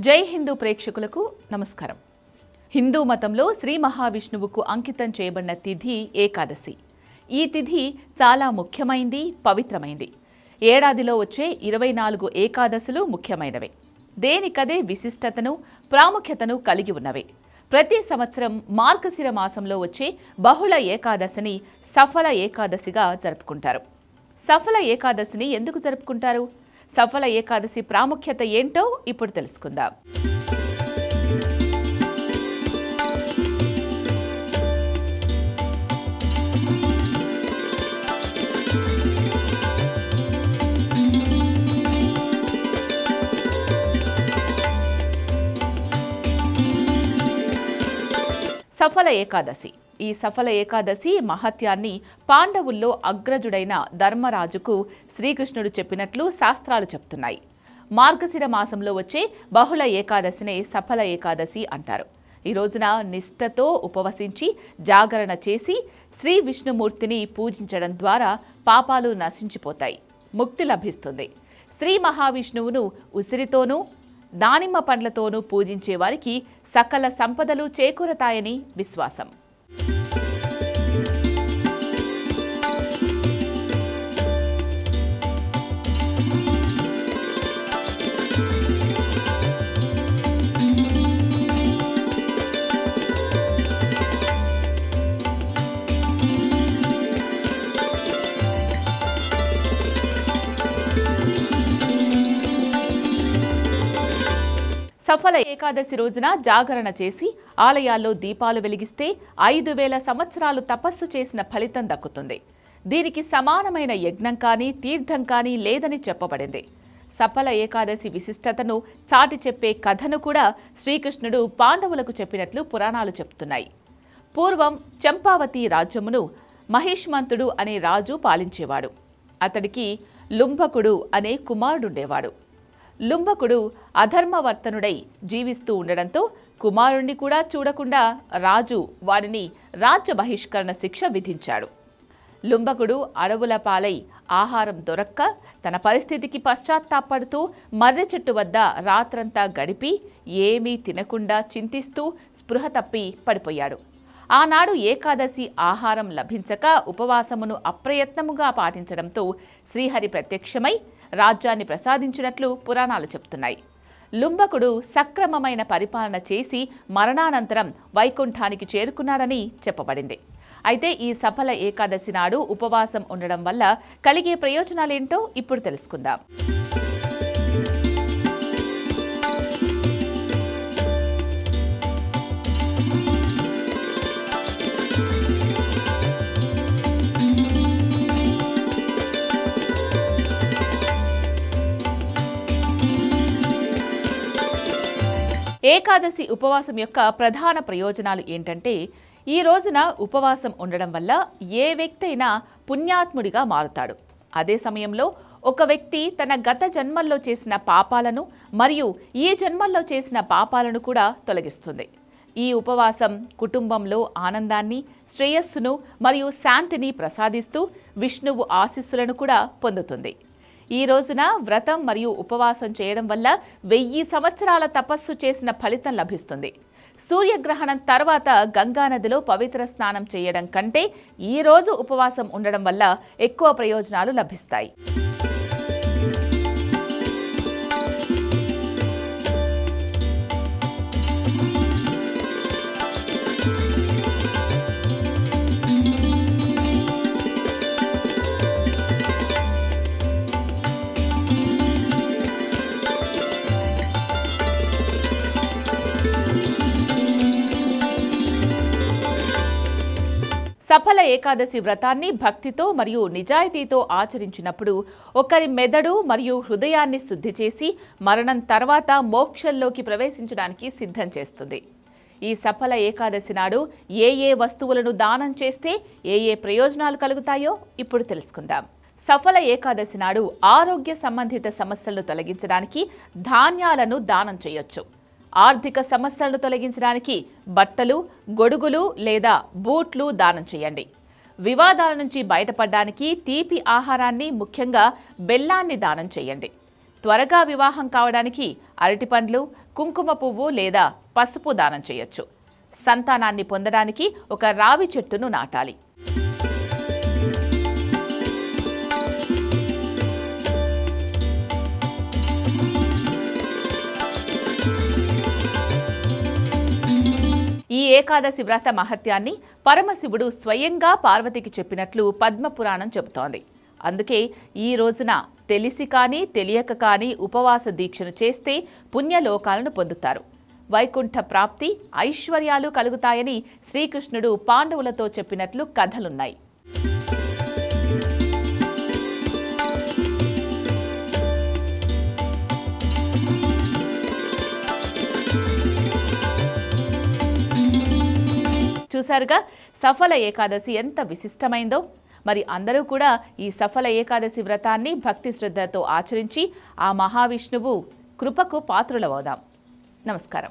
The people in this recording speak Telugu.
జై హిందూ ప్రేక్షకులకు నమస్కారం. హిందూ మతంలో శ్రీ మహావిష్ణువుకు అంకితం చేయబడిన తిథి ఏకాదశి. ఈ తిథి చాలా ముఖ్యమైంది, పవిత్రమైంది. ఏడాదిలో వచ్చే 24 ఏకాదశులు ముఖ్యమైనవే. దేనికదే విశిష్టతను, ప్రాముఖ్యతను కలిగి ఉన్నవే. ప్రతి సంవత్సరం మార్గశిర మాసంలో వచ్చే బహుళ ఏకాదశిని సఫల ఏకాదశిగా జరుపుకుంటారు. సఫల ఏకాదశిని ఎందుకు జరుపుకుంటారు? సఫల ఏకాదశి ప్రాముఖ్యత ఏంటో ఇప్పుడు తెలుసుకుందాం. సఫల ఏకాదశి. ఈ సఫల ఏకాదశి మహత్యాన్ని పాండవుల్లో అగ్రజుడైన ధర్మరాజుకు శ్రీకృష్ణుడు చెప్పినట్లు శాస్త్రాలు చెప్తున్నాయి. మార్గశిర మాసంలో వచ్చే బహుళ ఏకాదశినే సఫల ఏకాదశి అంటారు. ఈ రోజున నిష్ఠతో ఉపవసించి జాగరణ చేసి శ్రీ విష్ణుమూర్తిని పూజించడం ద్వారా పాపాలు నశించిపోతాయి, ముక్తి లభిస్తుంది. శ్రీ మహావిష్ణువును ఉసిరితోనూ దానిమ్మ పండ్లతోనూ పూజించే వారికి సకల సంపదలు చేకూరతాయని విశ్వాసం. సఫల ఏకాదశి రోజున జాగరణ చేసి ఆలయాల్లో దీపాలు వెలిగిస్తే 5000 సంవత్సరాలు తపస్సు చేసిన ఫలితం దక్కుతుంది. దీనికి సమానమైన యజ్ఞం కానీ తీర్థం కానీ లేదని చెప్పబడింది. సఫల ఏకాదశి విశిష్టతను చాటి చెప్పే కథను కూడా శ్రీకృష్ణుడు పాండవులకు చెప్పినట్లు పురాణాలు చెప్తున్నాయి. పూర్వం చంపావతి రాజ్యమును మహిష్మంతుడు అనే రాజు పాలించేవాడు. అతడికి లుంభకుడు అనే కుమారుడుండేవాడు. లుంభకుడు అధర్మవర్తనుడై జీవిస్తూ ఉండడంతో కుమారుణ్ణి కూడా చూడకుండా రాజు వాడిని రాజ్య బహిష్కరణ శిక్ష విధించాడు. లుంభకుడు అడవుల పాలై ఆహారం దొరక్క తన పరిస్థితికి పశ్చాత్తాపడుతూ మర్రి చెట్టు వద్ద రాత్రంతా గడిపి ఏమీ తినకుండా చింతిస్తూ స్పృహ తప్పి పడిపోయాడు. ఆనాడు ఏకాదశి ఆహారం లభించక ఉపవాసమును అప్రయత్నముగా పాటించడంతో శ్రీహరి ప్రత్యక్షమై రాజ్యాన్ని ప్రసాదించినట్లు పురాణాలు చెప్తున్నాయి. లుంభకుడు సక్రమమైన పరిపాలన చేసి మరణానంతరం వైకుంఠానికి చేరుకున్నాడని చెప్పబడింది. అయితే ఈ సఫల ఏకాదశి నాడు ఉపవాసం ఉండడం వల్ల కలిగే ప్రయోజనాలేంటో ఇప్పుడు తెలుసుకుందాం. ఏకాదశి ఉపవాసం యొక్క ప్రధాన ప్రయోజనాలు ఏంటంటే, ఈ రోజున ఉపవాసం ఉండడం వల్ల ఏ వ్యక్తి అయినా పుణ్యాత్ముడిగా మారుతాడు. అదే సమయంలో ఒక వ్యక్తి తన గత జన్మల్లో చేసిన పాపాలను మరియు ఈ జన్మల్లో చేసిన పాపాలను కూడా తొలగిస్తుంది. ఈ ఉపవాసం కుటుంబంలో ఆనందాన్ని, శ్రేయస్సును మరియు శాంతిని ప్రసాదిస్తూ విష్ణువు ఆశీస్సులను కూడా పొందుతుంది. ఈ రోజున వ్రతం మరియు ఉపవాసం చేయడం వల్ల 1000 సంవత్సరాల తపస్సు చేసిన ఫలితం లభిస్తుంది. సూర్యగ్రహణం తర్వాత గంగానదిలో పవిత్ర స్నానం చేయడం కంటే ఈ రోజు ఉపవాసం ఉండడం వల్ల ఎక్కువ ప్రయోజనాలు లభిస్తాయి. సఫల ఏకాదశి వ్రతాన్ని భక్తితో మరియు నిజాయితీతో ఆచరించినప్పుడు ఒకరి మెదడు మరియు హృదయాన్ని శుద్ధి చేసి మరణం తర్వాత మోక్షంలోకి ప్రవేశించడానికి సిద్ధం చేస్తుంది. ఈ సఫల ఏకాదశి నాడు ఏ వస్తువులను దానం చేస్తే ఏ ప్రయోజనాలు కలుగుతాయో ఇప్పుడు తెలుసుకుందాం. సఫల ఏకాదశి నాడు ఆరోగ్య సంబంధిత సమస్యలను తొలగించడానికి ధాన్యాలను దానం చేయొచ్చు. ఆర్థిక సమస్యలను తొలగించడానికి బట్టలు, గొడుగులు లేదా బూట్లు దానం చేయండి. వివాదాల నుంచి బయటపడడానికి తీపి ఆహారాన్ని, ముఖ్యంగా బెల్లాన్ని దానం చేయండి. త్వరగా వివాహం కావడానికి అరటిపండ్లు, కుంకుమ పువ్వు లేదా పసుపు దానం చేయొచ్చు. సంతానాన్ని పొందడానికి ఒక రావి చెట్టును నాటాలి. ఈ ఏకాదశి వ్రత మహత్యాన్ని పరమశివుడు స్వయంగా పార్వతికి చెప్పినట్లు పద్మపురాణం చెబుతోంది. అందుకే ఈ రోజున తెలిసి కానీ తెలియక కానీ ఉపవాస దీక్షను చేస్తే పుణ్యలోకాలను పొందుతారు. వైకుంఠ ప్రాప్తి, ఐశ్వర్యాలు కలుగుతాయని శ్రీకృష్ణుడు పాండవులతో చెప్పినట్లు కథలున్నాయి. చూశారుగా సఫల ఏకాదశి ఎంత విశిష్టమైందో. మరి అందరూ కూడా ఈ సఫల ఏకాదశి వ్రతాన్ని భక్తి శ్రద్ధలతో ఆచరించి ఆ మహావిష్ణువు కృపకు పాత్రులవుదాం. నమస్కారం.